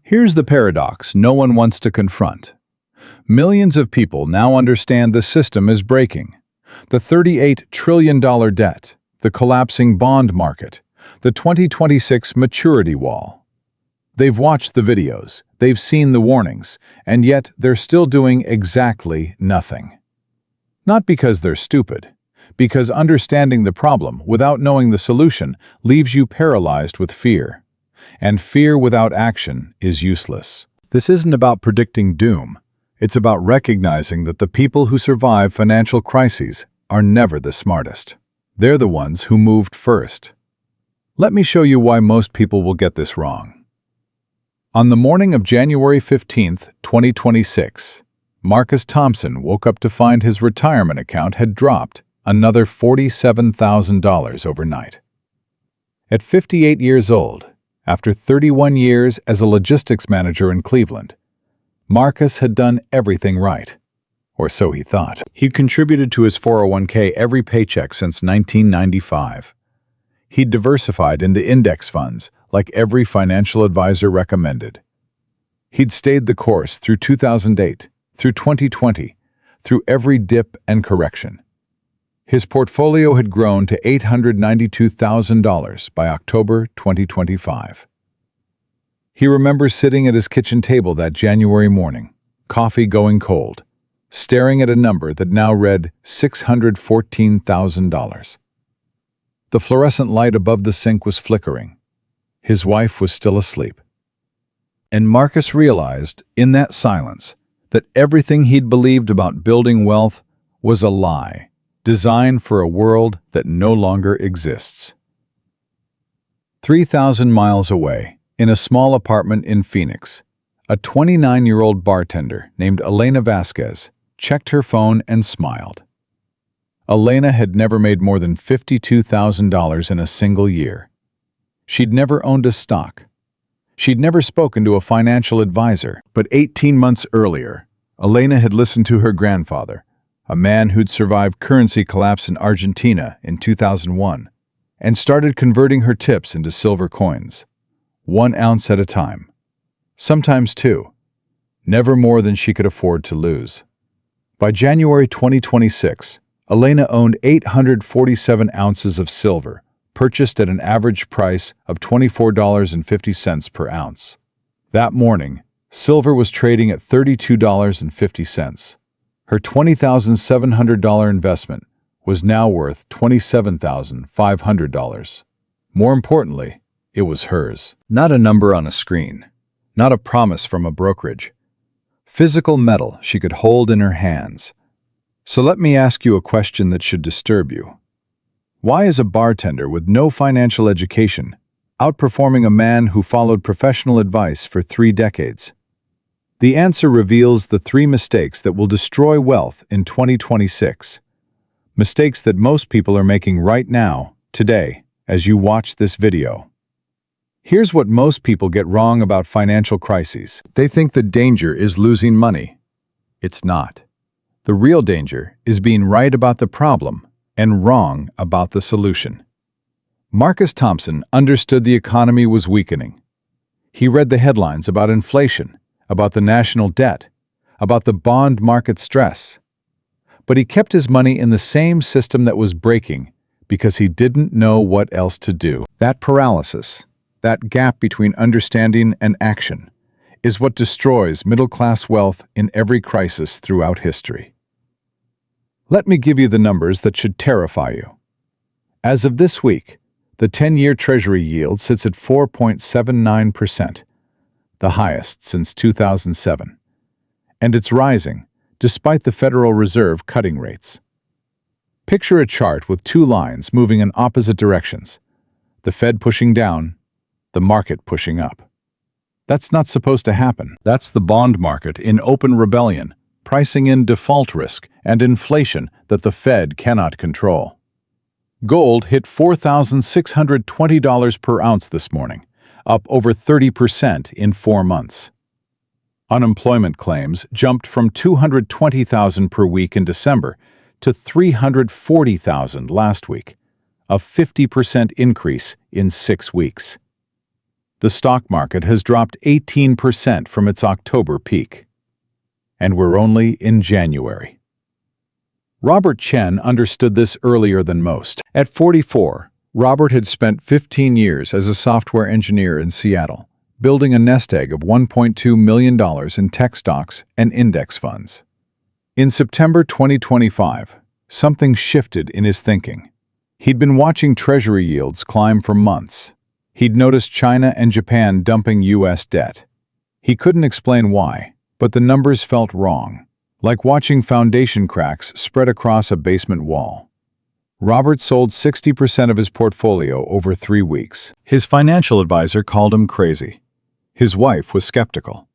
Here's the paradox no one wants to confront. Millions of people now understand the system is breaking. The $38 trillion debt, the collapsing bond market, the 2026 maturity wall. They've watched the videos, they've seen the warnings, and yet they're still doing exactly nothing. Not because they're stupid, because understanding the problem without knowing the solution leaves you paralyzed with fear. And fear without action is useless. This isn't about predicting doom. It's about recognizing that the people who survive financial crises are never the smartest. They're the ones who moved first. Let me show you why most people will get this wrong. On the morning of January 15, 2026, Marcus Thompson woke up to find his retirement account had dropped another $47,000 overnight. At 58 years old, after 31 years as a logistics manager in Cleveland, Marcus had done everything right. Or so he thought. He'd contributed to his 401k every paycheck since 1995. He'd diversified into index funds like every financial advisor recommended. He'd stayed the course through 2008, through 2020, through every dip and correction. His portfolio had grown to $892,000 by October 2025. He remembers sitting at his kitchen table that January morning, coffee going cold, staring at a number that now read $614,000. The fluorescent light above the sink was flickering. His wife was still asleep. And Marcus realized, in that silence, that everything he'd believed about building wealth was a lie, designed for a world that no longer exists. 3,000 miles away, in a small apartment in Phoenix, a 29-year-old bartender named Elena Vasquez checked her phone and smiled. Elena had never made more than $52,000 in a single year. She'd never owned a stock. She'd never spoken to a financial advisor. But 18 months earlier, Elena had listened to her grandfather, a man who'd survived currency collapse in Argentina in 2001, and started converting her tips into silver coins, 1 ounce at a time, sometimes 2, never more than she could afford to lose. By January 2026, Elena owned 847 ounces of silver, purchased at an average price of $24.50 per ounce. That morning, silver was trading at $32.50. Her $20,700 investment was now worth $27,500. More importantly, it was hers. Not a number on a screen, not a promise from a brokerage. Physical metal she could hold in her hands. So let me ask you a question that should disturb you. Why is a bartender with no financial education outperforming a man who followed professional advice for 3 decades? The answer reveals the 3 mistakes that will destroy wealth in 2026. Mistakes that most people are making right now, today, as you watch this video. Here's what most people get wrong about financial crises. They think the danger is losing money. It's not. The real danger is being right about the problem and wrong about the solution. Marcus Thompson understood the economy was weakening. He read the headlines about inflation, about the national debt, about the bond market stress. But he kept his money in the same system that was breaking because he didn't know what else to do. That paralysis, that gap between understanding and action, is what destroys middle-class wealth in every crisis throughout history. Let me give you the numbers that should terrify you. As of this week, the 10-year Treasury yield sits at 4.79%. The highest since 2007. And it's rising, despite the Federal Reserve cutting rates. Picture a chart with 2 lines moving in opposite directions, the Fed pushing down, the market pushing up. That's not supposed to happen. That's the bond market in open rebellion, pricing in default risk and inflation that the Fed cannot control. Gold hit $4,620 per ounce this morning, up over 30% in 4 months. Unemployment claims jumped from 220,000 per week in December to 340,000 last week, a 50% increase in 6 weeks. The stock market has dropped 18% from its October peak. And we're only in January. Robert Chen understood this earlier than most. At 44, Robert had spent 15 years as a software engineer in Seattle, building a nest egg of $1.2 million in tech stocks and index funds. In September 2025, something shifted in his thinking. He'd been watching Treasury yields climb for months. He'd noticed China and Japan dumping U.S. debt. He couldn't explain why, but the numbers felt wrong, like watching foundation cracks spread across a basement wall. Robert sold 60% of his portfolio over 3 weeks. His financial advisor called him crazy. His wife was skeptical.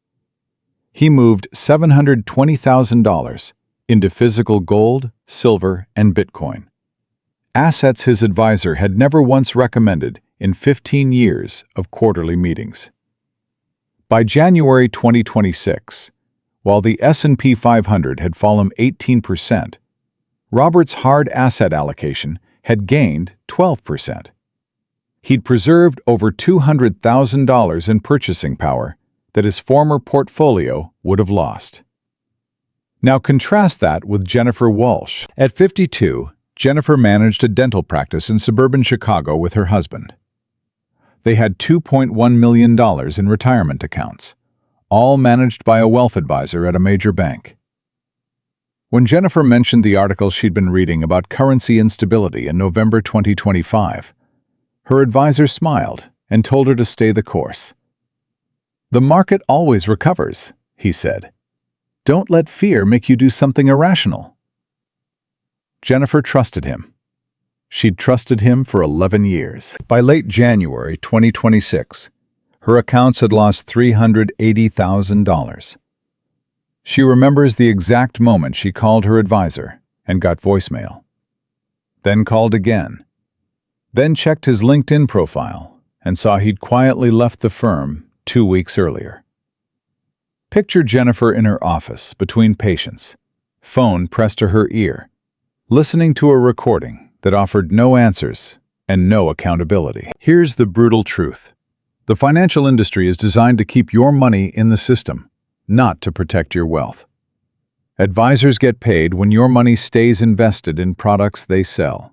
He moved $720,000 into physical gold, silver, and Bitcoin. Assets his advisor had never once recommended in 15 years of quarterly meetings. By January 2026, while the S&P 500 had fallen 18%, Robert's hard asset allocation had gained 12%. He'd preserved over $200,000 in purchasing power that his former portfolio would have lost. Now contrast that with Jennifer Walsh. At 52, Jennifer managed a dental practice in suburban Chicago with her husband. They had $2.1 million in retirement accounts, all managed by a wealth advisor at a major bank. When Jennifer mentioned the article she'd been reading about currency instability in November 2025, her advisor smiled and told her to stay the course. "The market always recovers," he said. "Don't let fear make you do something irrational." Jennifer trusted him. She'd trusted him for 11 years. By late January 2026, her accounts had lost $380,000. She remembers the exact moment she called her advisor and got voicemail. Then called again. Then checked his LinkedIn profile and saw he'd quietly left the firm 2 weeks earlier. Picture Jennifer in her office between patients, phone pressed to her ear, listening to a recording that offered no answers and no accountability. Here's the brutal truth. The financial industry is designed to keep your money in the system, not to protect your wealth. Advisors get paid when your money stays invested in products they sell.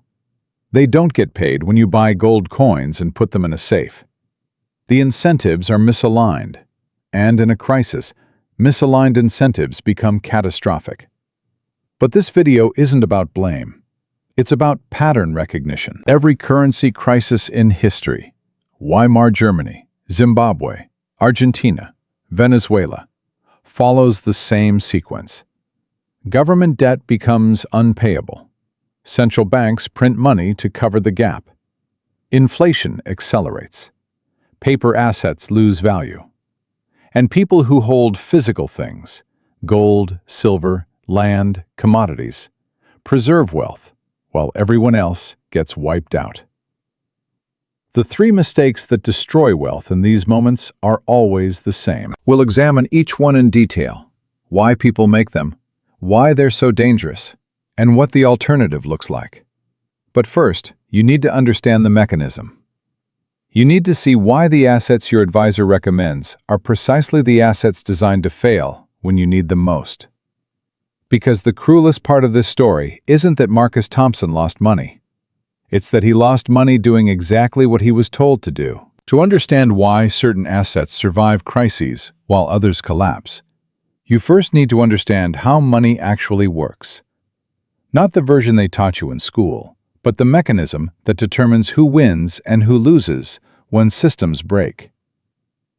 They don't get paid when you buy gold coins and put them in a safe. The incentives are misaligned, and in a crisis, misaligned incentives become catastrophic. But this video isn't about blame. It's about pattern recognition. Every currency crisis in history, Weimar Germany, Zimbabwe, Argentina, Venezuela, follows the same sequence. Government debt becomes unpayable. Central banks print money to cover the gap. Inflation accelerates. Paper assets lose value. And people who hold physical things, gold, silver, land, commodities, preserve wealth, while everyone else gets wiped out. The 3 mistakes that destroy wealth in these moments are always the same. We'll examine each one in detail, why people make them, why they're so dangerous, and what the alternative looks like. But first, you need to understand the mechanism. You need to see why the assets your advisor recommends are precisely the assets designed to fail when you need them most. Because the cruelest part of this story isn't that Marcus Thompson lost money. It's that he lost money doing exactly what he was told to do. To understand why certain assets survive crises while others collapse, you first need to understand how money actually works. Not the version they taught you in school, but the mechanism that determines who wins and who loses when systems break.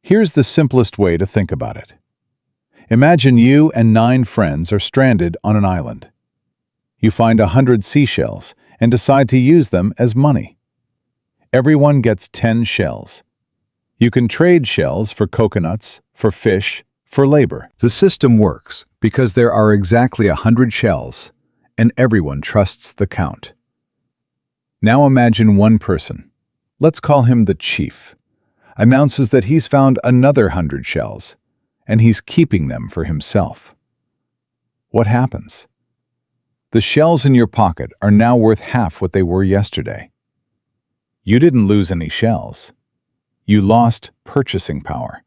Here's the simplest way to think about it. Imagine you and 9 friends are stranded on an island. You find 100 seashells and decide to use them as money. Everyone gets 10 shells. You can trade shells for coconuts, for fish, for labor. The system works because there are exactly 100 shells, and everyone trusts the count. Now imagine one person, let's call him the chief, announces that he's found another 100 shells, and he's keeping them for himself. What happens? The shells in your pocket are now worth half what they were yesterday. You didn't lose any shells. You lost purchasing power.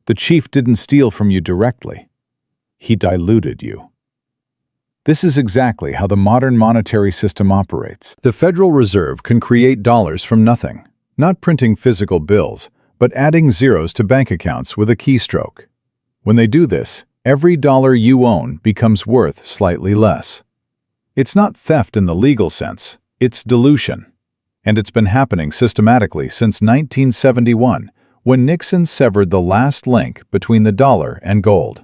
The chief didn't steal from you directly. He diluted you. This is exactly how the modern monetary system operates. The Federal Reserve can create dollars from nothing, not printing physical bills, but adding zeros to bank accounts with a keystroke. When they do this, every dollar you own becomes worth slightly less. It's not theft in the legal sense, it's dilution. And it's been happening systematically since 1971, when Nixon severed the last link between the dollar and gold.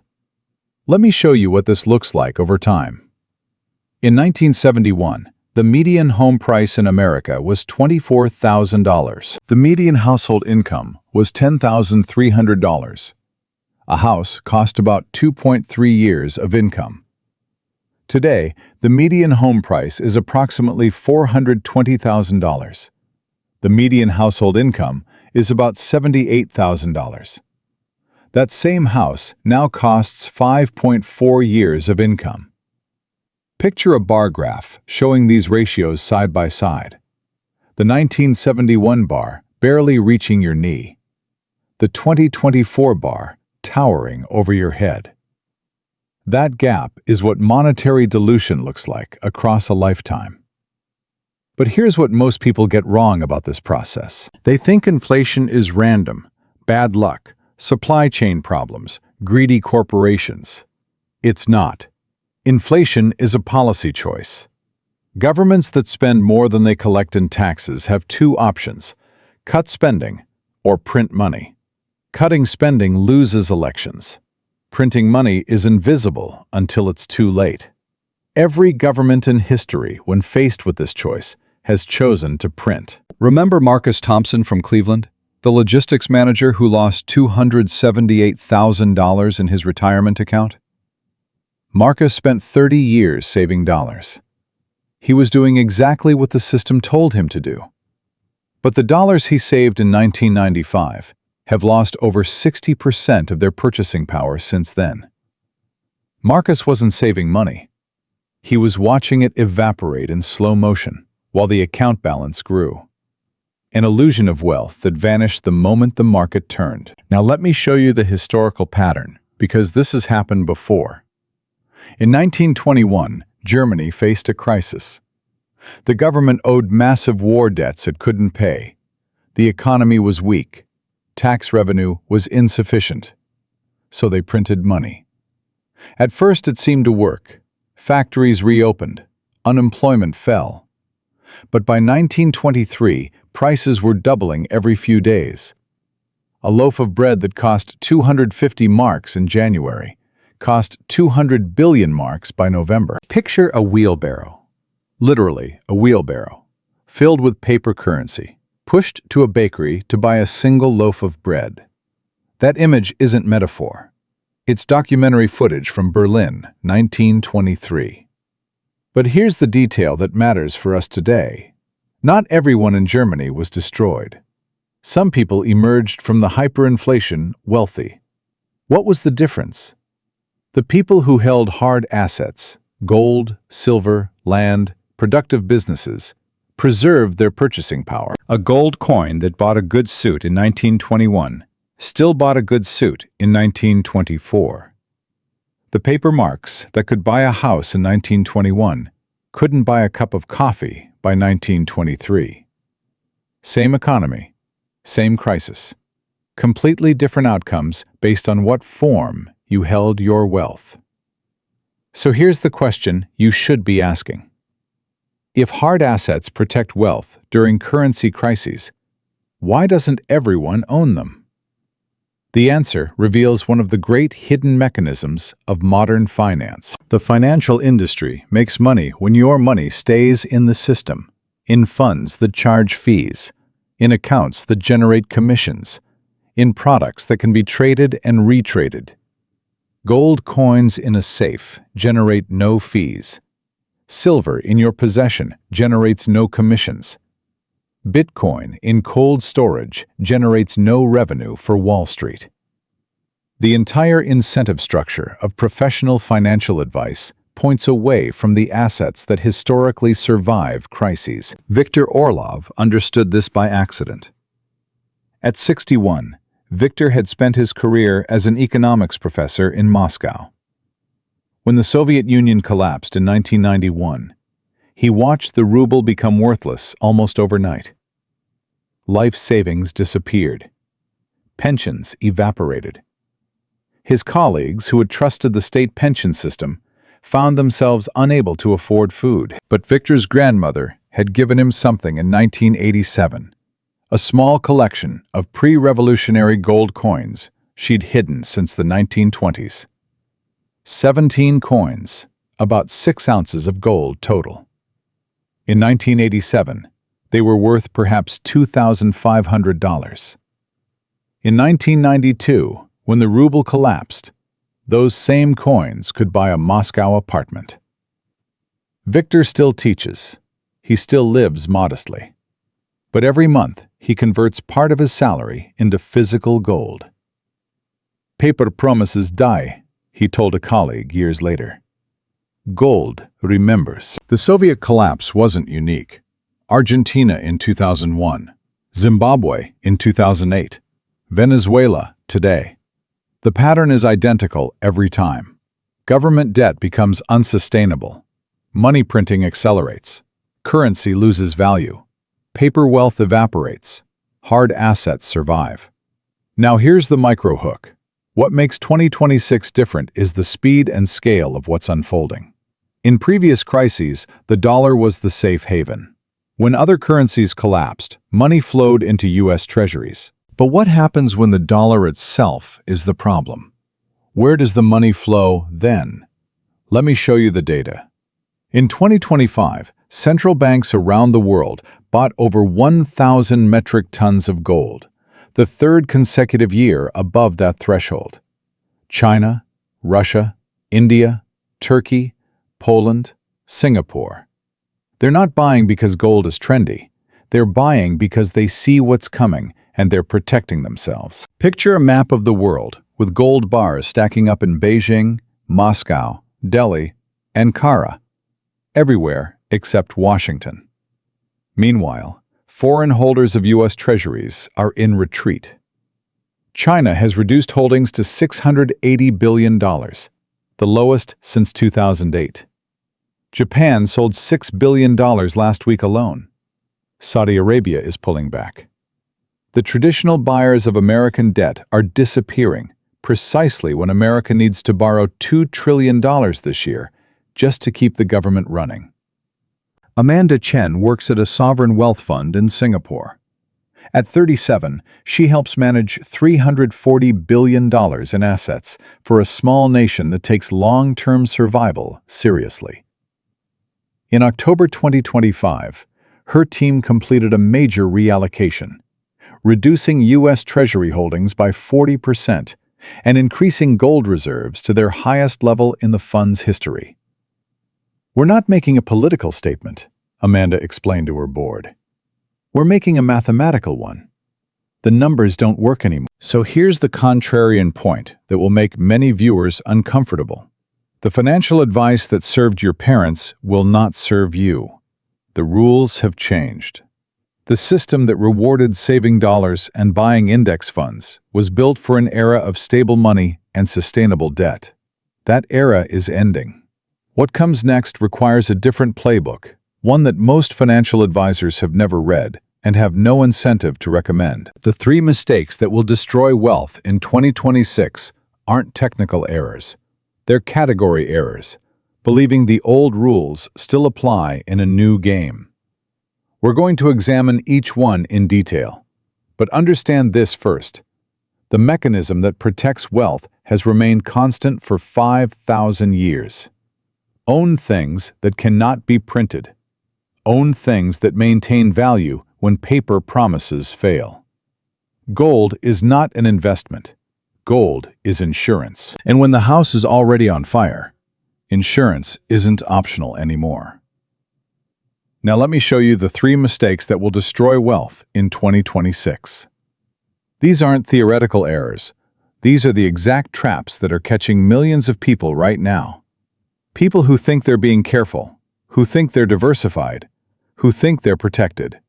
Let me show you what this looks like over time. In 1971, the median home price in America was $24,000. The median household income was $10,300. A house cost about 2.3 years of income. Today, the median home price is approximately $420,000. The median household income is about $78,000. That same house now costs 5.4 years of income. Picture a bar graph showing these ratios side by side. The 1971 bar barely reaching your knee. The 2024 bar towering over your head. That gap is what monetary dilution looks like across a lifetime. But here's what most people get wrong about this process. They think inflation is random, bad luck, supply chain problems, greedy corporations. It's not. Inflation is a policy choice. Governments that spend more than they collect in taxes have two options: cut spending or print money. Cutting spending loses elections. Printing money is invisible until it's too late. Every government in history, when faced with this choice, has chosen to print. Remember Marcus Thompson from Cleveland, the logistics manager who lost $278,000 in his retirement account? Marcus spent 30 years saving dollars. He was doing exactly what the system told him to do. But the dollars he saved in 1995 have lost over 60% of their purchasing power since then. Marcus wasn't saving money. He was watching it evaporate in slow motion while the account balance grew. An illusion of wealth that vanished the moment the market turned. Now let me show you the historical pattern, because this has happened before. In 1921, Germany faced a crisis. The government owed massive war debts it couldn't pay. The economy was weak. Tax revenue was insufficient. So they printed money. At first it seemed to work. Factories reopened. Unemployment fell. But by 1923, prices were doubling every few days. A loaf of bread that cost 250 marks in January cost 200 billion marks by November. Picture a wheelbarrow, literally a wheelbarrow, filled with paper currency, pushed to a bakery to buy a single loaf of bread. That image isn't metaphor. It's documentary footage from Berlin, 1923. But here's the detail that matters for us today. Not everyone in Germany was destroyed. Some people emerged from the hyperinflation wealthy. What was the difference? The people who held hard assets, gold, silver, land, productive businesses, preserved their purchasing power. A gold coin that bought a good suit in 1921 still bought a good suit in 1924. The paper marks that could buy a house in 1921 couldn't buy a cup of coffee by 1923. Same economy, same crisis. Completely different outcomes based on what form you held your wealth. So here's the question you should be asking. If hard assets protect wealth during currency crises, why doesn't everyone own them? The answer reveals one of the great hidden mechanisms of modern finance. The financial industry makes money when your money stays in the system, in funds that charge fees, in accounts that generate commissions, in products that can be traded and retraded. Gold coins in a safe generate no fees. Silver in your possession generates no commissions. Bitcoin in cold storage generates no revenue for Wall Street. The entire incentive structure of professional financial advice points away from the assets that historically survive crises. Viktor Orlov understood this by accident. At 61, Victor had spent his career as an economics professor in Moscow. When the Soviet Union collapsed in 1991, he watched the ruble become worthless almost overnight. Life savings disappeared. Pensions evaporated. His colleagues, who had trusted the state pension system, found themselves unable to afford food. But Victor's grandmother had given him something in 1987, a small collection of pre-revolutionary gold coins she'd hidden since the 1920s. 17 coins, about 6 ounces of gold total. In 1987, they were worth perhaps $2,500. In 1992, when the ruble collapsed, those same coins could buy a Moscow apartment. Victor still teaches. He still lives modestly. But every month, he converts part of his salary into physical gold. "Paper promises die," he told a colleague years later. Gold remembers. The Soviet collapse wasn't unique. Argentina in 2001, Zimbabwe in 2008, Venezuela today. The pattern is identical every time. Government debt becomes unsustainable. Money printing accelerates. Currency loses value. Paper wealth evaporates. Hard assets survive. Now here's the micro hook. What makes 2026 different is the speed and scale of what's unfolding. In previous crises, the dollar was the safe haven. When other currencies collapsed, money flowed into U.S. treasuries. But what happens when the dollar itself is the problem? Where does the money flow then? Let me show you the data. In 2025, central banks around the world bought over 1,000 metric tons of gold, the third consecutive year above that threshold. China, Russia, India, Turkey, Poland, Singapore. They're not buying because gold is trendy. They're buying because they see what's coming and they're protecting themselves. Picture a map of the world with gold bars stacking up in Beijing, Moscow, Delhi, Ankara, everywhere except Washington. Meanwhile, foreign holders of U.S. treasuries are in retreat. China has reduced holdings to $680 billion, the lowest since 2008. Japan sold $6 billion last week alone. Saudi Arabia is pulling back. The traditional buyers of American debt are disappearing precisely when America needs to borrow $2 trillion this year just to keep the government running. Amanda Chen works at a sovereign wealth fund in Singapore. At 37, she helps manage $340 billion in assets for a small nation that takes long-term survival seriously. In October 2025, her team completed a major reallocation, reducing U.S. Treasury holdings by 40% and increasing gold reserves to their highest level in the fund's history. "We're not making a political statement," Amanda explained to her board. "We're making a mathematical one. The numbers don't work anymore." So here's the contrarian point that will make many viewers uncomfortable. The financial advice that served your parents will not serve you. The rules have changed. The system that rewarded saving dollars and buying index funds was built for an era of stable money and sustainable debt. That era is ending. What comes next requires a different playbook, one that most financial advisors have never read and have no incentive to recommend. The 3 mistakes that will destroy wealth in 2026 aren't technical errors. They're category errors, believing the old rules still apply in a new game. We're going to examine each one in detail. But understand this first. The mechanism that protects wealth has remained constant for 5,000 years. Own things that cannot be printed. Own things that maintain value when paper promises fail. Gold is not an investment. Gold is insurance. And when the house is already on fire, insurance isn't optional anymore. Now let me show you the 3 mistakes that will destroy wealth in 2026. These aren't theoretical errors. These are the exact traps that are catching millions of people right now. People who think they're being careful, who think they're diversified, who think they're protected.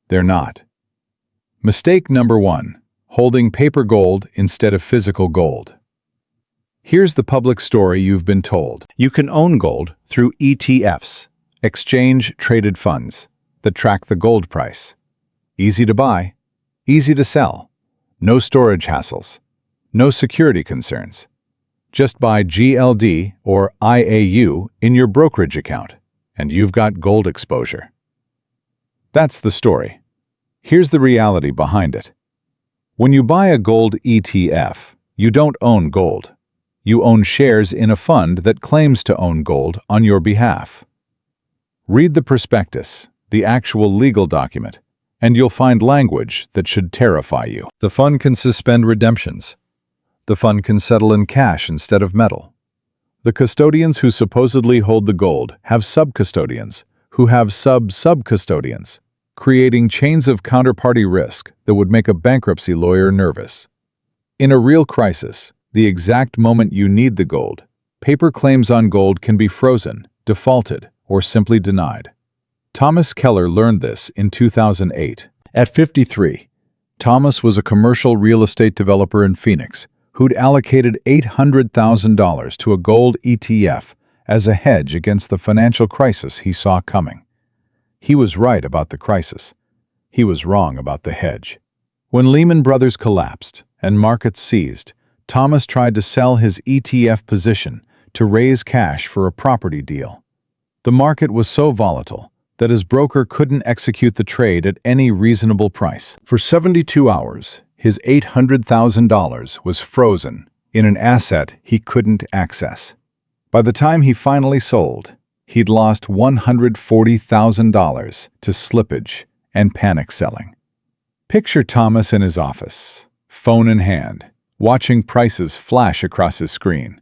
They're not. Mistake number 1. Holding paper gold instead of physical gold. Here's the public story you've been told. You can own gold through ETFs, exchange-traded funds, that track the gold price. Easy to buy, easy to sell, no storage hassles, no security concerns. Just buy GLD or IAU in your brokerage account, and you've got gold exposure. That's the story. Here's the reality behind it. When you buy a gold ETF, you don't own gold. You own shares in a fund that claims to own gold on your behalf. Read the prospectus, the actual legal document, and you'll find language that should terrify you. The fund can suspend redemptions. The fund can settle in cash instead of metal. The custodians who supposedly hold the gold have sub-custodians who have sub-sub-custodians, creating chains of counterparty risk that would make a bankruptcy lawyer nervous. In a real crisis, the exact moment you need the gold, paper claims on gold can be frozen, defaulted, or simply denied. Thomas Keller learned this in 2008. At 53, Thomas was a commercial real estate developer in Phoenix who'd allocated $800,000 to a gold ETF as a hedge against the financial crisis he saw coming. He was right about the crisis. He was wrong about the hedge. When Lehman Brothers collapsed and markets seized, Thomas tried to sell his ETF position to raise cash for a property deal. The market was so volatile that his broker couldn't execute the trade at any reasonable price. For 72 hours, his $800,000 was frozen in an asset he couldn't access. By the time he finally sold, he'd lost $140,000 to slippage and panic selling. Picture Thomas in his office, phone in hand, watching prices flash across his screen,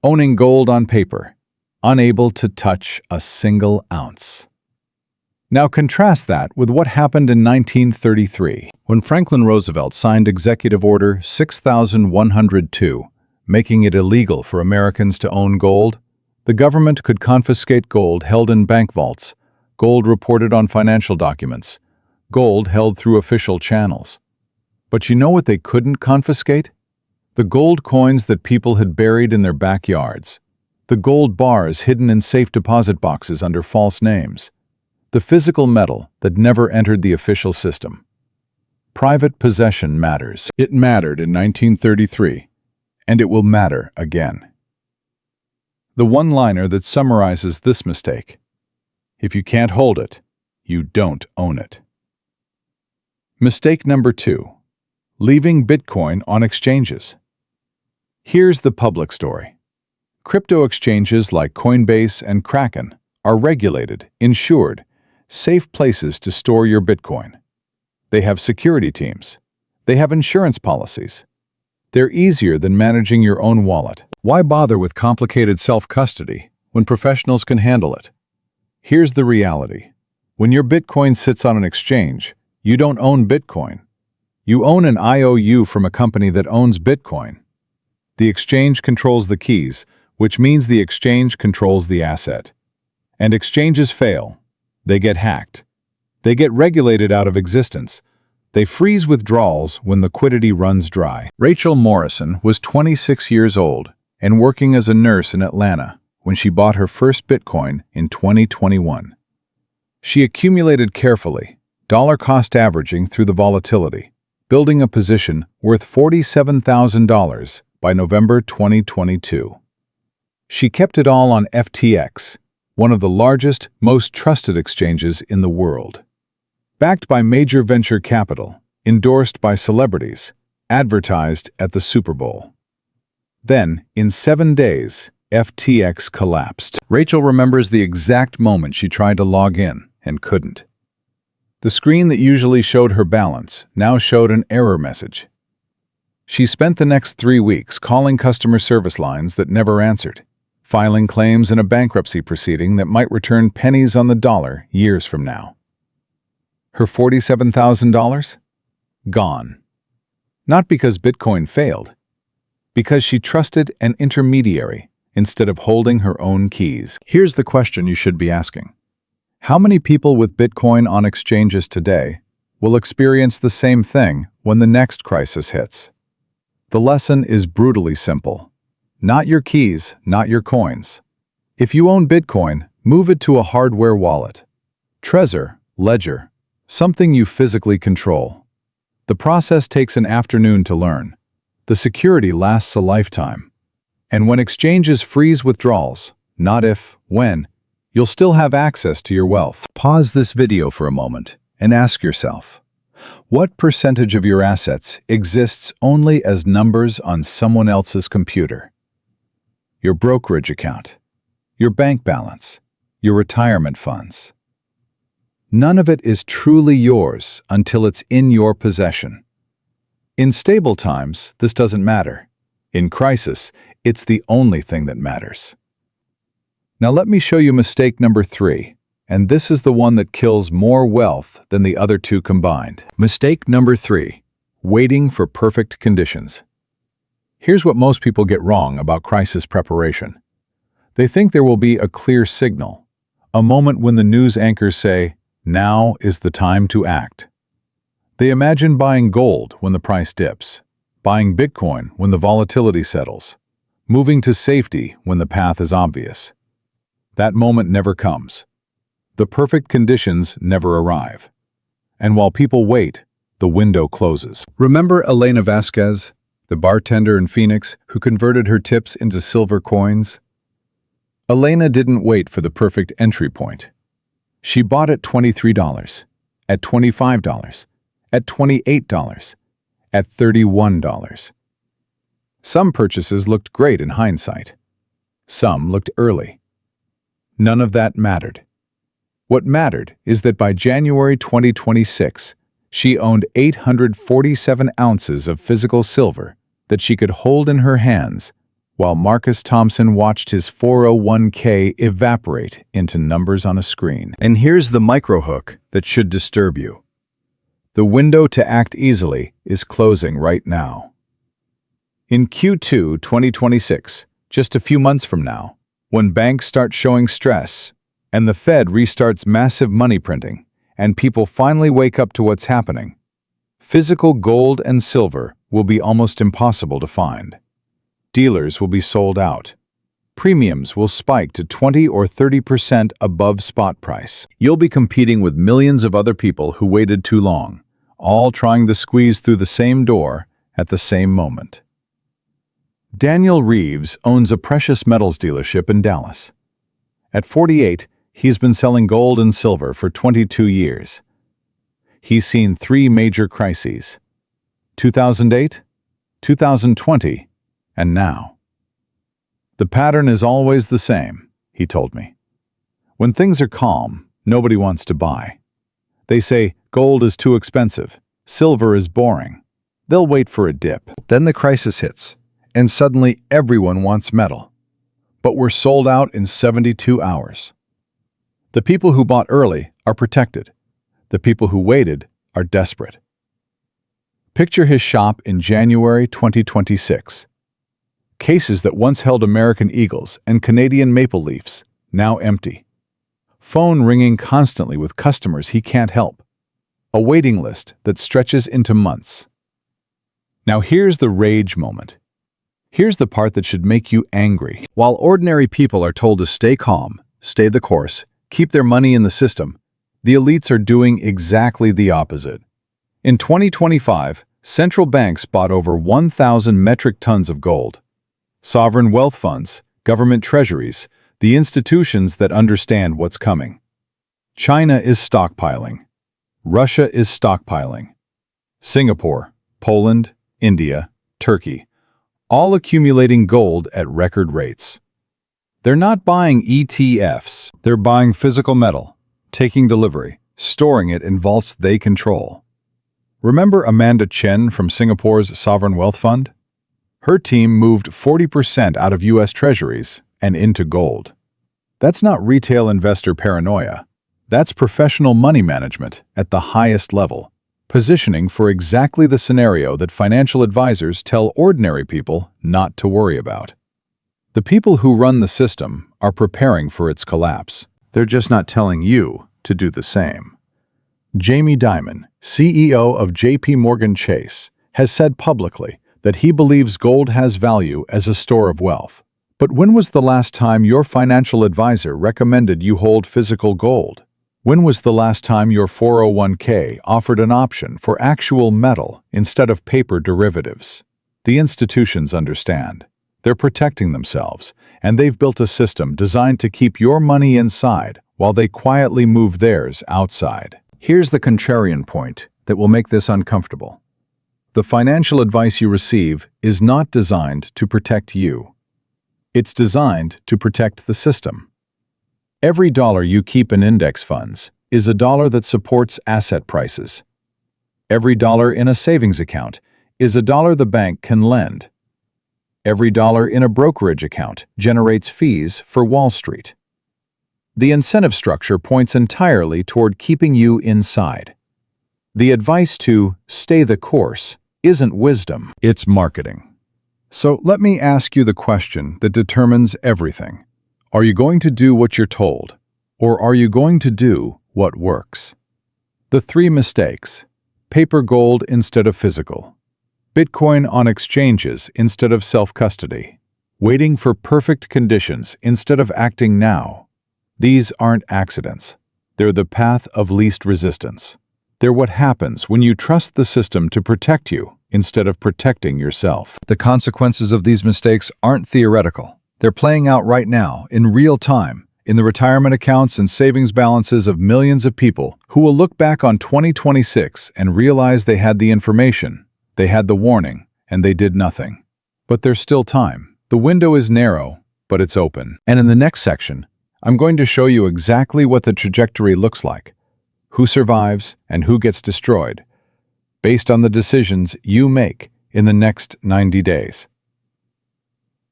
owning gold on paper, unable to touch a single ounce. Now contrast that with what happened in 1933, when Franklin Roosevelt signed Executive Order 6102, making it illegal for Americans to own gold. The government could confiscate gold held in bank vaults, gold reported on financial documents, gold held through official channels. But you know what they couldn't confiscate? The gold coins that people had buried in their backyards, the gold bars hidden in safe deposit boxes under false names, the physical metal that never entered the official system. Private possession matters. It mattered in 1933, and it will matter again. The one-liner that summarizes this mistake: if you can't hold it, you don't own it. Mistake number 2. Leaving Bitcoin on exchanges. Here's the public story. Crypto exchanges like Coinbase and Kraken are regulated, insured, safe places to store your Bitcoin. They have security teams. They have insurance policies. They're easier than managing your own wallet. Why bother with complicated self-custody when professionals can handle it? Here's the reality. When your Bitcoin sits on an exchange, you don't own Bitcoin. You own an IOU from a company that owns Bitcoin. The exchange controls the keys, which means the exchange controls the asset. And exchanges fail. They get hacked. They get regulated out of existence. They freeze withdrawals when liquidity runs dry. Rachel Morrison was 26 years old and working as a nurse in Atlanta when she bought her first Bitcoin in 2021. She accumulated carefully, dollar-cost averaging through the volatility, building a position worth $47,000 by November 2022. She kept it all on FTX, one of the largest, most trusted exchanges in the world. Backed by major venture capital, endorsed by celebrities, advertised at the Super Bowl. Then, in 7 days, FTX collapsed. Rachel remembers the exact moment she tried to log in and couldn't. The screen that usually showed her balance now showed an error message. She spent the next 3 weeks calling customer service lines that never answered, filing claims in a bankruptcy proceeding that might return pennies on the dollar years from now. Her $47,000? Gone. Not because Bitcoin failed, because she trusted an intermediary instead of holding her own keys. Here's the question you should be asking. How many people with Bitcoin on exchanges today will experience the same thing when the next crisis hits. The lesson is brutally simple. Not your keys, not your coins. If you own Bitcoin, move it to a hardware wallet. Trezor, Ledger, something you physically control. The process takes an afternoon to learn. The security lasts a lifetime. And when exchanges freeze withdrawals, not if, when, you'll still have access to your wealth. Pause this video for a moment and ask yourself, what percentage of your assets exists only as numbers on someone else's computer? Your brokerage account, your bank balance, your retirement funds. None of it is truly yours until it's in your possession. In stable times, this doesn't matter. In crisis, it's the only thing that matters. Now let me show you mistake number 3, and this is the one that kills more wealth than the other two combined. Mistake number 3, waiting for perfect conditions. Here's what most people get wrong about crisis preparation. They think there will be a clear signal, a moment when the news anchors say, "Now is the time to act." They imagine buying gold when the price dips, buying Bitcoin when the volatility settles, moving to safety when the path is obvious. That moment never comes. The perfect conditions never arrive. And while people wait, the window closes. Remember Elena Vasquez, the bartender in Phoenix who converted her tips into silver coins? Elena didn't wait for the perfect entry point. She bought at $23, at $25, at $28, at $31. Some purchases looked great in hindsight. Some looked early. None of that mattered. What mattered is that by January 2026, she owned 847 ounces of physical silver that she could hold in her hands while Marcus Thompson watched his 401k evaporate into numbers on a screen. And here's the microhook that should disturb you. The window to act easily is closing right now. In Q2 2026, just a few months from now, when banks start showing stress and the Fed restarts massive money printing, and people finally wake up to what's happening, physical gold and silver will be almost impossible to find. Dealers will be sold out. Premiums will spike to 20 or 30% above spot price. You'll be competing with millions of other people who waited too long, all trying to squeeze through the same door at the same moment. Daniel Reeves owns a precious metals dealership in Dallas. At 48, he's been selling gold and silver for 22 years. He's seen 3 major crises: 2008, 2020, and now. The pattern is always the same, he told me. When things are calm, nobody wants to buy. They say gold is too expensive, silver is boring. They'll wait for a dip. Then the crisis hits, and suddenly everyone wants metal. But we're sold out in 72 hours. The people who bought early are protected. The people who waited are desperate. Picture his shop in January 2026. Cases that once held American Eagles and Canadian Maple Leafs, now empty. Phone ringing constantly with customers he can't help. A waiting list that stretches into months. Now here's the rage moment. Here's the part that should make you angry. While ordinary people are told to stay calm, stay the course, keep their money in the system, the elites are doing exactly the opposite. In 2025, central banks bought over 1,000 metric tons of gold. Sovereign wealth funds, government treasuries, the institutions that understand what's coming. China is stockpiling. Russia is stockpiling. Singapore, Poland, India, Turkey, all accumulating gold at record rates. They're not buying ETFs. They're buying physical metal, taking delivery, storing it in vaults they control. Remember Amanda Chen from Singapore's Sovereign Wealth Fund? Her team moved 40% out of U.S. treasuries and into gold. That's not retail investor paranoia. That's professional money management at the highest level, positioning for exactly the scenario that financial advisors tell ordinary people not to worry about. The people who run the system are preparing for its collapse. They're just not telling you to do the same. Jamie Dimon, CEO of JP Morgan Chase, has said publicly that he believes gold has value as a store of wealth. But when was the last time your financial advisor recommended you hold physical gold? When was the last time your 401k offered an option for actual metal instead of paper derivatives? The institutions understand. They're protecting themselves, and they've built a system designed to keep your money inside while they quietly move theirs outside. Here's the contrarian point that will make this uncomfortable. The financial advice you receive is not designed to protect you. It's designed to protect the system. Every dollar you keep in index funds is a dollar that supports asset prices. Every dollar in a savings account is a dollar the bank can lend. Every dollar in a brokerage account generates fees for Wall Street. The incentive structure points entirely toward keeping you inside. The advice to stay the course isn't wisdom, it's marketing. So let me ask you the question that determines everything. Are you going to do what you're told, or are you going to do what works? The 3 mistakes: paper gold instead of physical, Bitcoin on exchanges instead of self-custody, waiting for perfect conditions instead of acting now. These aren't accidents. They're the path of least resistance. They're what happens when you trust the system to protect you instead of protecting yourself. The consequences of these mistakes aren't theoretical. They're playing out right now, in real time, in the retirement accounts and savings balances of millions of people who will look back on 2026 and realize they had the information, they had the warning, and they did nothing. But there's still time. The window is narrow, but it's open. And in the next section, I'm going to show you exactly what the trajectory looks like, who survives and who gets destroyed, based on the decisions you make in the next 90 days.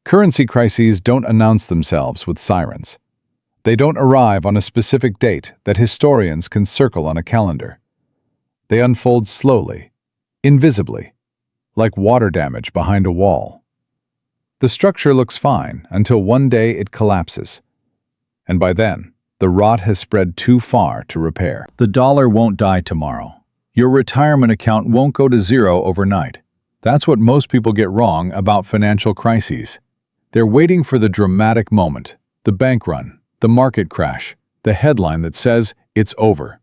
Currency crises don't announce themselves with sirens. They don't arrive on a specific date that historians can circle on a calendar. They unfold slowly, invisibly, like water damage behind a wall. The structure looks fine until one day it collapses. And by then, the rot has spread too far to repair. The dollar won't die tomorrow. Your retirement account won't go to zero overnight. That's what most people get wrong about financial crises. They're waiting for the dramatic moment, the bank run, the market crash, the headline that says it's over.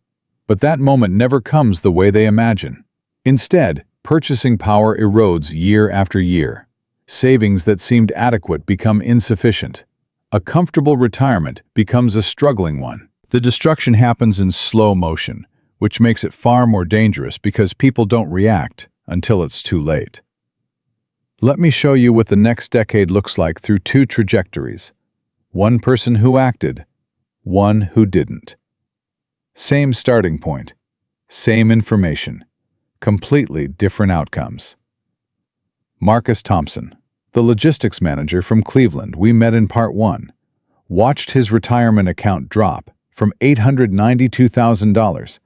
But that moment never comes the way they imagine. Instead, purchasing power erodes year after year. Savings that seemed adequate become insufficient. A comfortable retirement becomes a struggling one. The destruction happens in slow motion, which makes it far more dangerous because people don't react until it's too late. Let me show you what the next decade looks like through 2 trajectories. One person who acted, one who didn't. Same starting point, same information, completely different outcomes. Marcus Thompson, the logistics manager from Cleveland we met in part 1, watched his retirement account drop from $892,000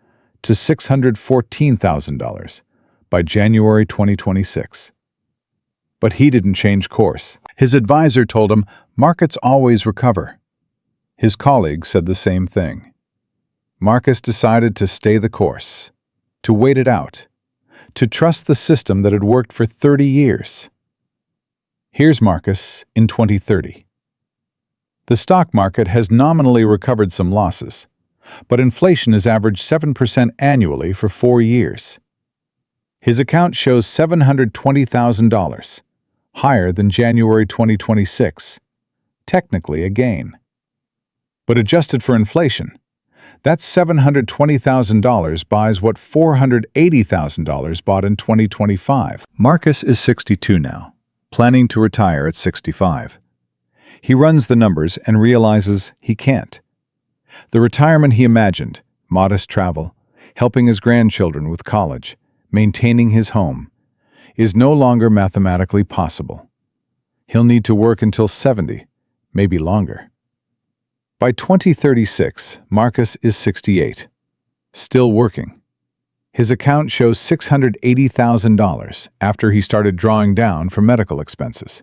to $614,000 by January 2026. But he didn't change course. His advisor told him markets always recover. His colleagues said the same thing. Marcus decided to stay the course, to wait it out, to trust the system that had worked for 30 years. Here's Marcus in 2030. The stock market has nominally recovered some losses, but inflation has averaged 7% annually for 4 years. His account shows $720,000, higher than January 2026, technically a gain. But adjusted for inflation, that $720,000 buys what $480,000 bought in 2025. Marcus is 62 now, planning to retire at 65. He runs the numbers and realizes he can't. The retirement he imagined, modest travel, helping his grandchildren with college, maintaining his home, is no longer mathematically possible. He'll need to work until 70, maybe longer. By 2036, Marcus is 68, still working. His account shows $680,000 after he started drawing down for medical expenses.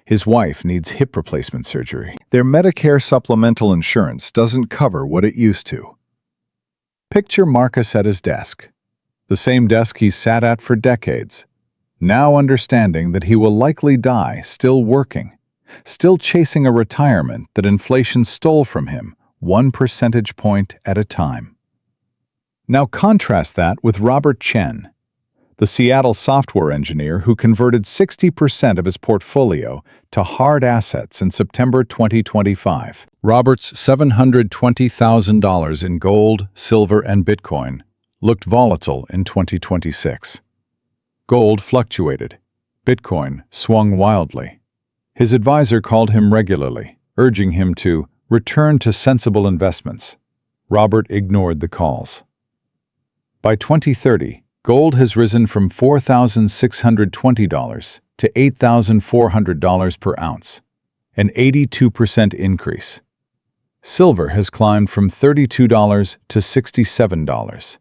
His wife needs hip replacement surgery. Their Medicare supplemental insurance doesn't cover what it used to. Picture Marcus at his desk, the same desk he sat at for decades, now understanding that he will likely die still working, still chasing a retirement that inflation stole from him 1 percentage point at a time. Now contrast that with Robert Chen, the Seattle software engineer who converted 60% of his portfolio to hard assets in September 2025. Robert's $720,000 in gold, silver, and Bitcoin looked volatile in 2026. Gold fluctuated. Bitcoin swung wildly. His advisor called him regularly, urging him to return to sensible investments. Robert ignored the calls. By 2030, gold has risen from $4,620 to $8,400 per ounce, an 82% increase. Silver has climbed from $32 to $67.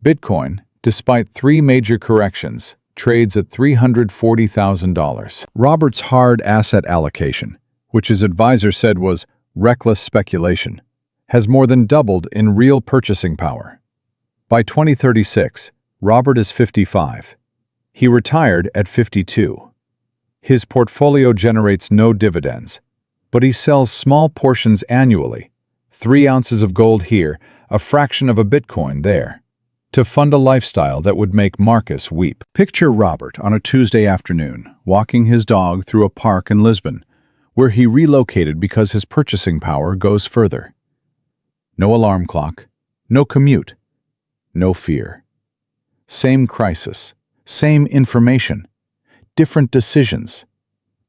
Bitcoin, despite 3 major corrections, trades at $340,000. Robert's hard asset allocation, which his advisor said was reckless speculation, has more than doubled in real purchasing power. By 2036, Robert is 55. He retired at 52. His portfolio generates no dividends, but he sells small portions annually, 3 ounces of gold here, a fraction of a Bitcoin there, to fund a lifestyle that would make Marcus weep. Picture Robert on a Tuesday afternoon, walking his dog through a park in Lisbon, where he relocated because his purchasing power goes further. No alarm clock, no commute, no fear. Same crisis, same information, different decisions,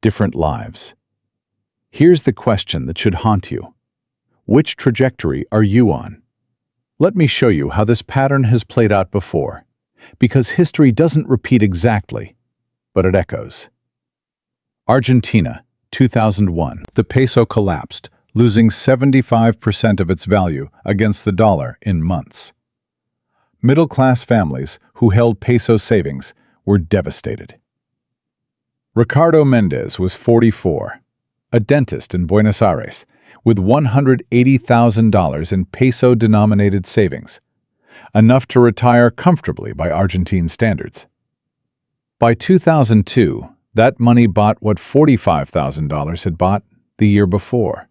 different lives. Here's the question that should haunt you. Which trajectory are you on? Let me show you how this pattern has played out before, because history doesn't repeat exactly, but it echoes. Argentina, 2001. The peso collapsed, losing 75% of its value against the dollar in months. Middle-class families who held peso savings were devastated. Ricardo Mendez was 44, a dentist in Buenos Aires, with $180,000 in peso-denominated savings, enough to retire comfortably by Argentine standards. By 2002, that money bought what $45,000 had bought the year before.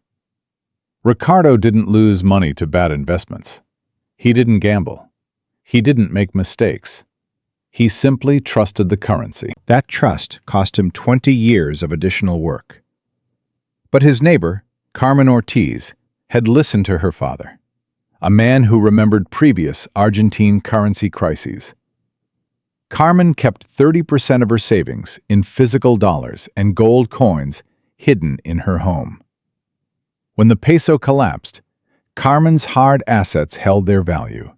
Ricardo didn't lose money to bad investments. He didn't gamble. He didn't make mistakes. He simply trusted the currency. That trust cost him 20 years of additional work. But his neighbor, Carmen Ortiz, had listened to her father, a man who remembered previous Argentine currency crises. Carmen kept 30% of her savings in physical dollars and gold coins hidden in her home. When the peso collapsed, Carmen's hard assets held their value.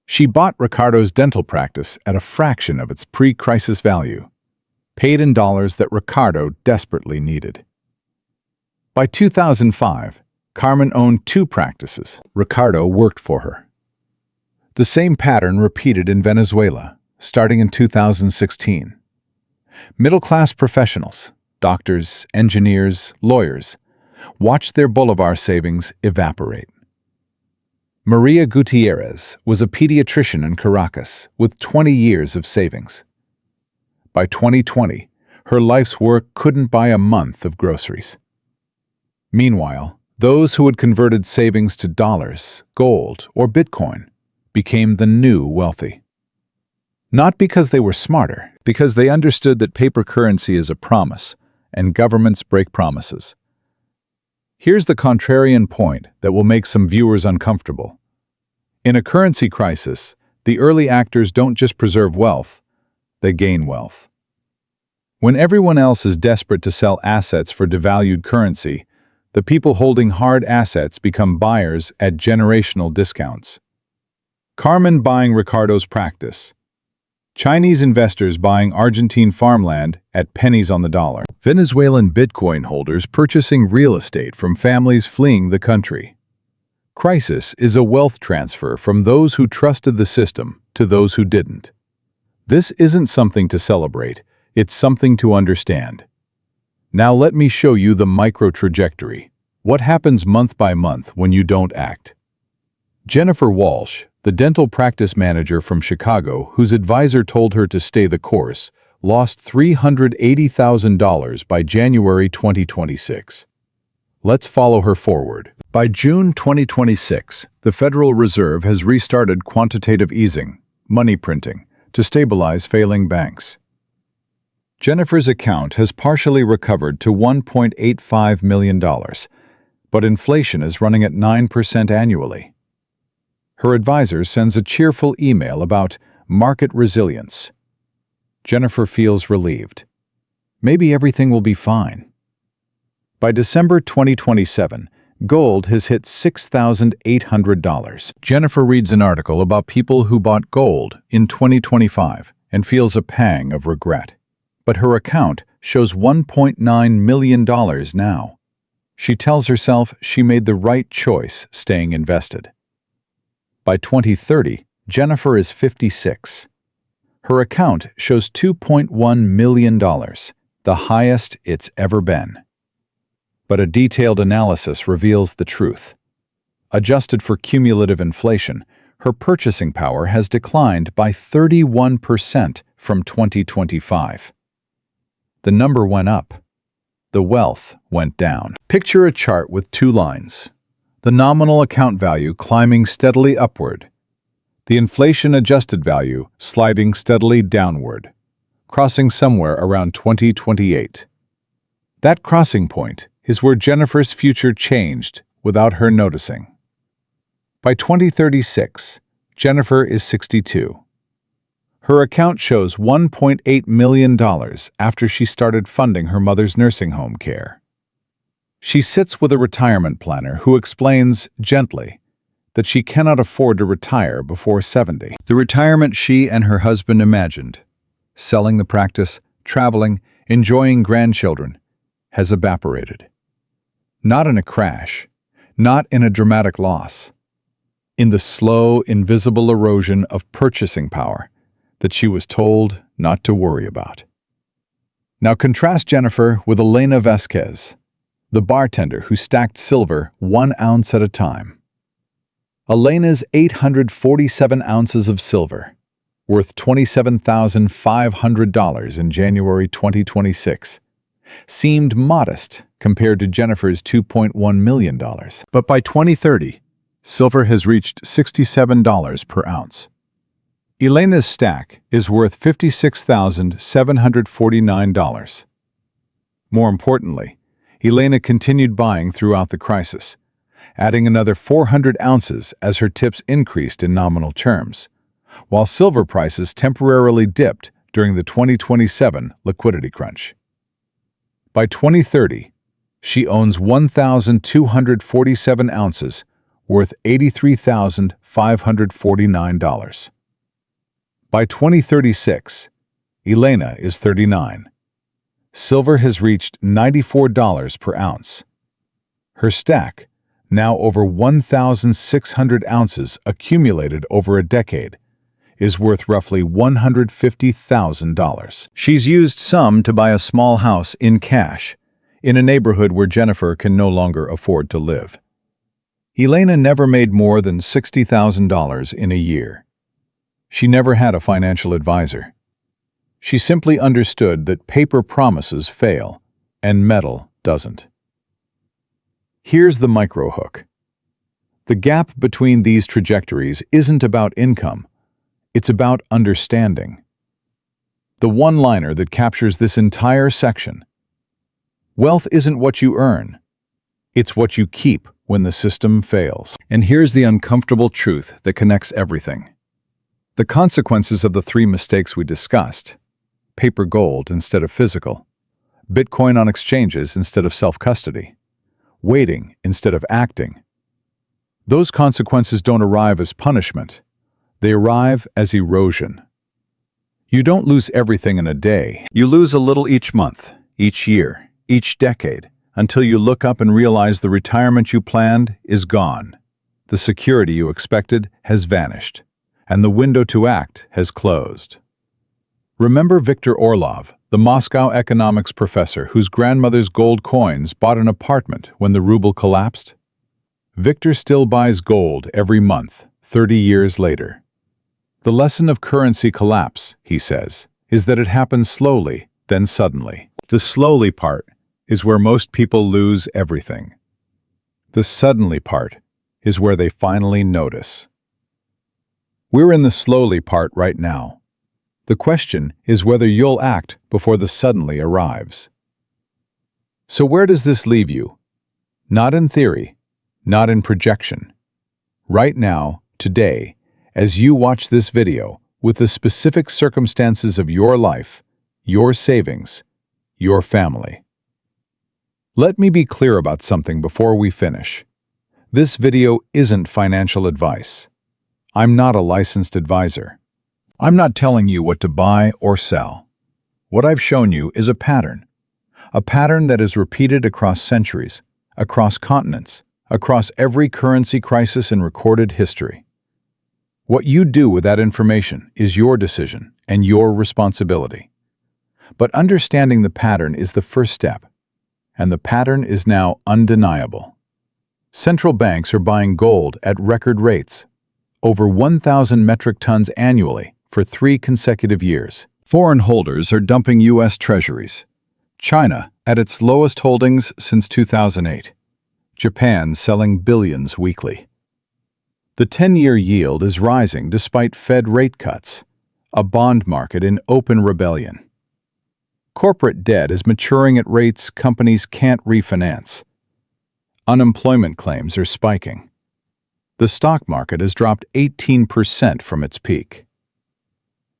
She bought Ricardo's dental practice at a fraction of its pre-crisis value, paid in dollars that Ricardo desperately needed. By 2005, Carmen owned 2 practices. Ricardo worked for her. The same pattern repeated in Venezuela, starting in 2016. Middle-class professionals, doctors, engineers, lawyers, watched their Bolivar savings evaporate. Maria Gutierrez was a pediatrician in Caracas with 20 years of savings. By 2020, her life's work couldn't buy a month of groceries. Meanwhile, those who had converted savings to dollars, gold, or Bitcoin became the new wealthy. Not because they were smarter, because they understood that paper currency is a promise, and governments break promises. Here's the contrarian point that will make some viewers uncomfortable. In a currency crisis, the early actors don't just preserve wealth, they gain wealth. When everyone else is desperate to sell assets for devalued currency, the people holding hard assets become buyers at generational discounts. Carmen buying Ricardo's practice. Chinese investors buying Argentine farmland at pennies on the dollar. Venezuelan Bitcoin holders purchasing real estate from families fleeing the country. Crisis is a wealth transfer from those who trusted the system to those who didn't. This isn't something to celebrate, it's something to understand. Now let me show you the micro trajectory. What happens month by month when you don't act? Jennifer Walsh, the dental practice manager from Chicago, whose advisor told her to stay the course, lost $380,000 by January 2026. Let's follow her forward. By June 2026, the Federal Reserve has restarted quantitative easing, money printing, to stabilize failing banks. Jennifer's account has partially recovered to $1.85 million, but inflation is running at 9% annually. Her advisor sends a cheerful email about market resilience. Jennifer feels relieved. Maybe everything will be fine. By December 2027, gold has hit $6,800. Jennifer reads an article about people who bought gold in 2025 and feels a pang of regret. But her account shows $1.9 million now. She tells herself she made the right choice staying invested. By 2030, Jennifer is 56. Her account shows $2.1 million, the highest it's ever been. But a detailed analysis reveals the truth. Adjusted for cumulative inflation, her purchasing power has declined by 31% from 2025. The number went up. The wealth went down. Picture a chart with two lines. The nominal account value climbing steadily upward. The inflation-adjusted value sliding steadily downward, crossing somewhere around 2028. That crossing point is where Jennifer's future changed without her noticing. By 2036, Jennifer is 62. Her account shows $1.8 million after she started funding her mother's nursing home care. She sits with a retirement planner who explains gently that she cannot afford to retire before 70. The retirement she and her husband imagined, selling the practice, traveling, enjoying grandchildren, has evaporated. Not in a crash, not in a dramatic loss, in the slow, invisible erosion of purchasing power that she was told not to worry about. Now contrast Jennifer with Elena Vasquez, the bartender who stacked silver 1 ounce at a time. Elena's 847 ounces of silver, worth $27,500 in January 2026, seemed modest compared to Jennifer's $2.1 million. But by 2030, silver has reached $67 per ounce. Elena's stack is worth $56,749. More importantly, Elena continued buying throughout the crisis, adding another 400 ounces as her tips increased in nominal terms, while silver prices temporarily dipped during the 2027 liquidity crunch. By 2030, she owns 1,247 ounces, worth $83,549. By 2036, Elena is 39. Silver has reached $94 per ounce. Her stack, now over 1,600 ounces accumulated over a decade, is worth roughly $150,000. She's used some to buy a small house in cash, in a neighborhood where Jennifer can no longer afford to live. Elena never made more than $60,000 in a year. She never had a financial advisor. She simply understood that paper promises fail, and metal doesn't. Here's the micro hook. The gap between these trajectories isn't about income. It's about understanding. The one-liner that captures this entire section. Wealth isn't what you earn. It's what you keep when the system fails. And here's the uncomfortable truth that connects everything. The consequences of the three mistakes we discussed, paper gold instead of physical, Bitcoin on exchanges instead of self-custody, waiting instead of acting. Those consequences don't arrive as punishment. They arrive as erosion. You don't lose everything in a day. You lose a little each month, each year, each decade, until you look up and realize the retirement you planned is gone. The security you expected has vanished, and the window to act has closed. Remember Viktor Orlov, the Moscow economics professor whose grandmother's gold coins bought an apartment when the ruble collapsed? Victor still buys gold every month, 30 years later. The lesson of currency collapse, he says, is that it happens slowly, then suddenly. The slowly part is where most people lose everything. The suddenly part is where they finally notice. We're in the slowly part right now. The question is whether you'll act before the suddenly arrives. So where does this leave you? Not in theory, not in projection. Right now, today, as you watch this video, with the specific circumstances of your life, your savings, your family. Let me be clear about something before we finish. This video isn't financial advice. I'm not a licensed advisor. I'm not telling you what to buy or sell. What I've shown you is a pattern that is repeated across centuries, across continents, across every currency crisis in recorded history. What you do with that information is your decision and your responsibility. But understanding the pattern is the first step, and the pattern is now undeniable. Central banks are buying gold at record rates, over 1,000 metric tons annually for 3 consecutive years. Foreign holders are dumping U.S. treasuries. China at its lowest holdings since 2008. Japan selling billions weekly. The 10-year yield is rising despite Fed rate cuts, a bond market in open rebellion. Corporate debt is maturing at rates companies can't refinance. Unemployment claims are spiking. The stock market has dropped 18% from its peak.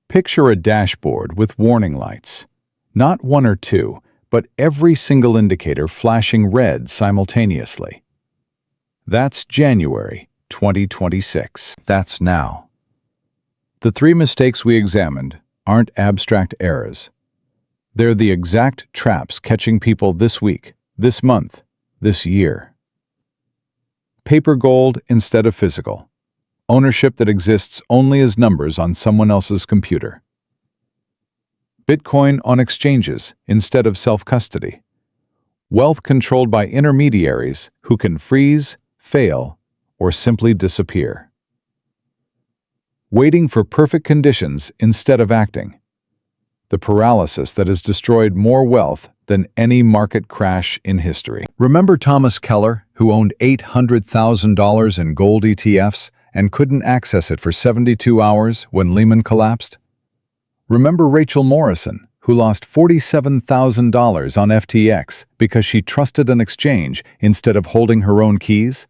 Picture a dashboard with warning lights. Not one or two, but every single indicator flashing red simultaneously. That's January 2026. That's now. The 3 mistakes we examined aren't abstract errors. They're the exact traps catching people this week, this month, this year. Paper gold instead of physical. Ownership that exists only as numbers on someone else's computer. Bitcoin on exchanges instead of self-custody. Wealth controlled by intermediaries who can freeze, fail, or simply disappear. Waiting for perfect conditions instead of acting. The paralysis that has destroyed more wealth than any market crash in history. Remember Thomas Keller, who owned $800,000 in gold ETFs and couldn't access it for 72 hours when Lehman collapsed? Remember Rachel Morrison, who lost $47,000 on FTX because she trusted an exchange instead of holding her own keys?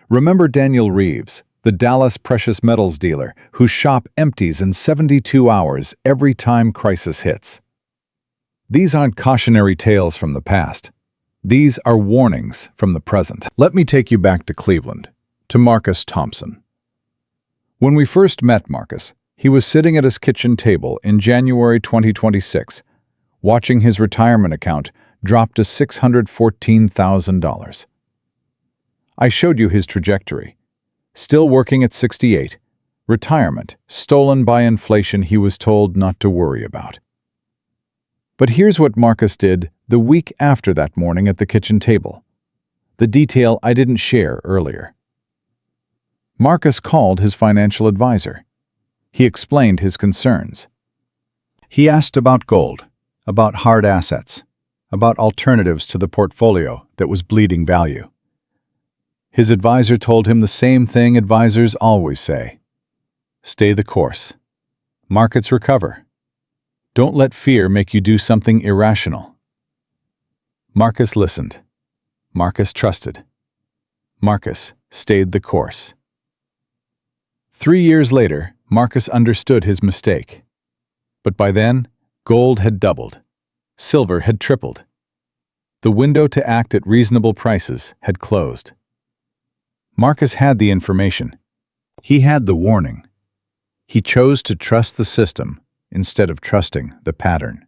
Remember Daniel Reeves, the Dallas precious metals dealer whose shop empties in 72 hours every time crisis hits? These aren't cautionary tales from the past. These are warnings from the present. Let me take you back to Cleveland, to Marcus Thompson. When we first met Marcus, he was sitting at his kitchen table in January 2026, watching his retirement account drop to $614,000. I showed you his trajectory. Still working at 68, retirement stolen by inflation he was told not to worry about. But here's what Marcus did the week after that morning at the kitchen table. The detail I didn't share earlier. Marcus called his financial advisor. He explained his concerns. He asked about gold, about hard assets, about alternatives to the portfolio that was bleeding value. His advisor told him the same thing advisors always say. Stay the course. Markets recover. Don't let fear make you do something irrational. Marcus listened. Marcus trusted. Marcus stayed the course. 3 years later, Marcus understood his mistake. But by then, gold had doubled. Silver had tripled. The window to act at reasonable prices had closed. Marcus had the information. He had the warning. He chose to trust the system instead of trusting the pattern.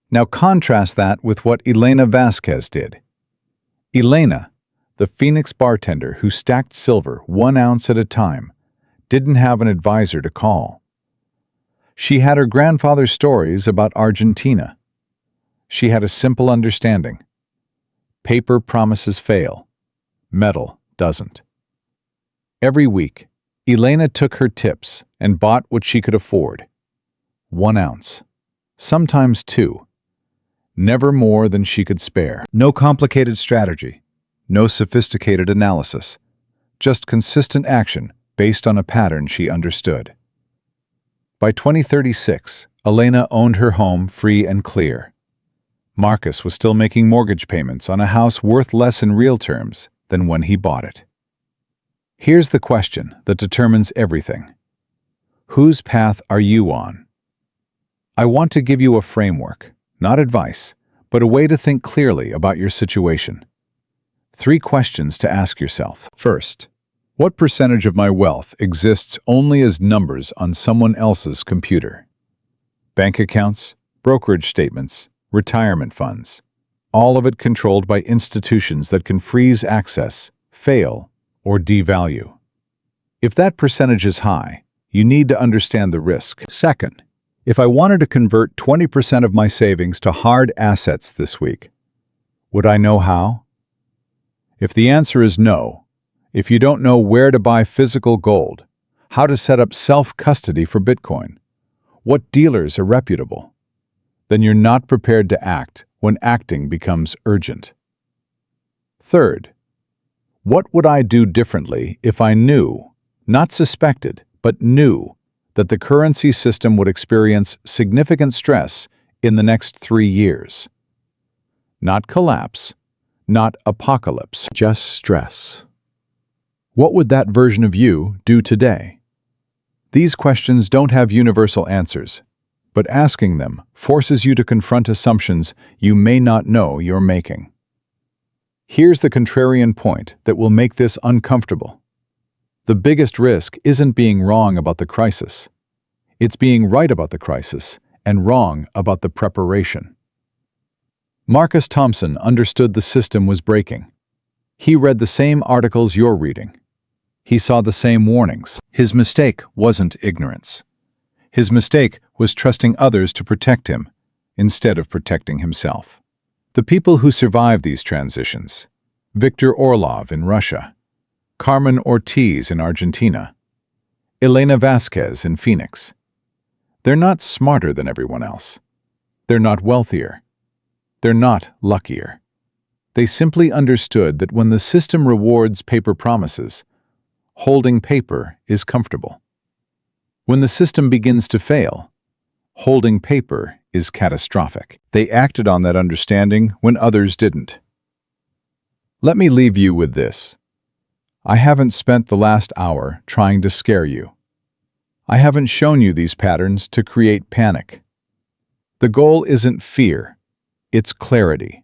Now contrast that with what Elena Vasquez did. Elena, the Phoenix bartender who stacked silver 1 ounce at a time, didn't have an advisor to call. She had her grandfather's stories about Argentina. She had a simple understanding. Paper promises fail. Metal doesn't. Every week, Elena took her tips and bought what she could afford. 1 ounce, sometimes 2, never more than she could spare. No complicated strategy, no sophisticated analysis, just consistent action based on a pattern she understood. By 2036, Elena owned her home free and clear. Marcus was still making mortgage payments on a house worth less in real terms than when he bought it. Here's the question that determines everything. Whose path are you on? I want to give you a framework, not advice, but a way to think clearly about your situation. 3 questions to ask yourself. First, what percentage of my wealth exists only as numbers on someone else's computer? Bank accounts, brokerage statements, retirement funds, all of it controlled by institutions that can freeze access, fail, or devalue. If that percentage is high, you need to understand the risk. Second, if I wanted to convert 20% of my savings to hard assets this week, would I know how? If the answer is no, if you don't know where to buy physical gold, how to set up self-custody for Bitcoin, what dealers are reputable, then you're not prepared to act when acting becomes urgent. Third, what would I do differently if I knew, not suspected, but knew, that the currency system would experience significant stress in the next 3 years? Not collapse, not apocalypse, just stress. What would that version of you do today? These questions don't have universal answers, but asking them forces you to confront assumptions you may not know you're making. Here's the contrarian point that will make this uncomfortable. The biggest risk isn't being wrong about the crisis. It's being right about the crisis and wrong about the preparation. Marcus Thompson understood the system was breaking. He read the same articles you're reading. He saw the same warnings. His mistake wasn't ignorance. His mistake was trusting others to protect him instead of protecting himself. The people who survived these transitions, Viktor Orlov in Russia, Carmen Ortiz in Argentina, Elena Vasquez in Phoenix, they're not smarter than everyone else. They're not wealthier. They're not luckier. They simply understood that when the system rewards paper promises, holding paper is comfortable. When the system begins to fail, holding paper is catastrophic. They acted on that understanding when others didn't. Let me leave you with this. I haven't spent the last hour trying to scare you. I haven't shown you these patterns to create panic. The goal isn't fear, it's clarity.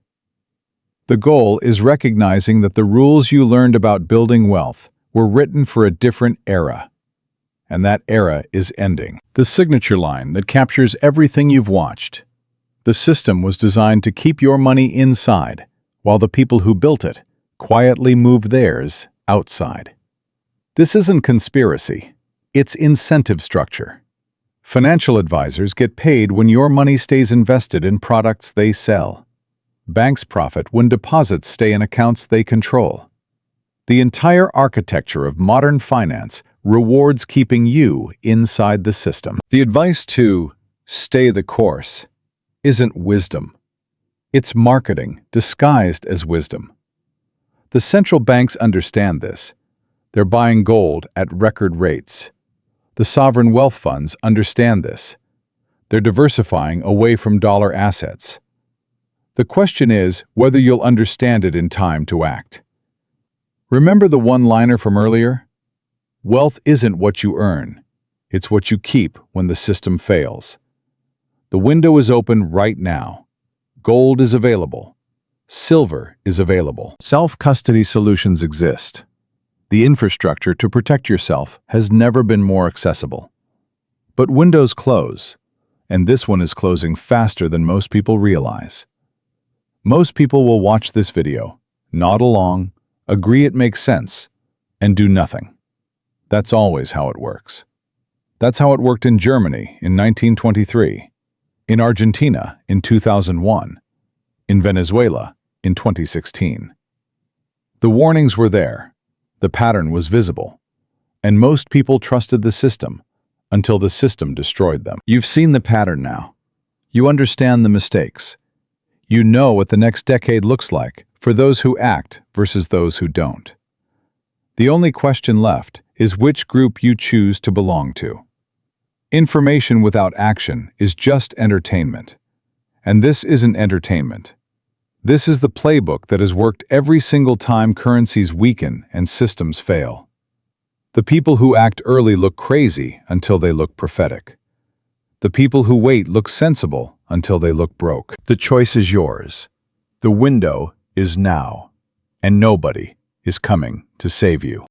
The goal is recognizing that the rules you learned about building wealth were written for a different era. And that era is ending. The signature line that captures everything you've watched. The system was designed to keep your money inside, while the people who built it quietly moved theirs outside. This isn't conspiracy. It's incentive structure. Financial advisors get paid when your money stays invested in products they sell. Banks profit when deposits stay in accounts they control. The entire architecture of modern finance rewards keeping you inside the system. The advice to stay the course isn't wisdom. It's marketing disguised as wisdom. The central banks understand this. They're buying gold at record rates. The sovereign wealth funds understand this. They're diversifying away from dollar assets. The question is whether you'll understand it in time to act. Remember the one-liner from earlier? Wealth isn't what you earn. It's what you keep when the system fails. The window is open right now. Gold is available. Silver is available. Self-custody solutions exist. The infrastructure to protect yourself has never been more accessible. But windows close, and this one is closing faster than most people realize. Most people will watch this video, nod along, agree it makes sense, and do nothing. That's always how it works. That's how it worked in Germany in 1923, in Argentina in 2001, in Venezuela in 2016. The warnings were there. The pattern was visible. And most people trusted the system until the system destroyed them. You've seen the pattern now. You understand the mistakes. You know what the next decade looks like for those who act versus those who don't. The only question left is which group you choose to belong to. Information without action is just entertainment. And this isn't entertainment. This is the playbook that has worked every single time currencies weaken and systems fail. The people who act early look crazy until they look prophetic. The people who wait look sensible until they look broke. The choice is yours. The window is now, and nobody is coming to save you.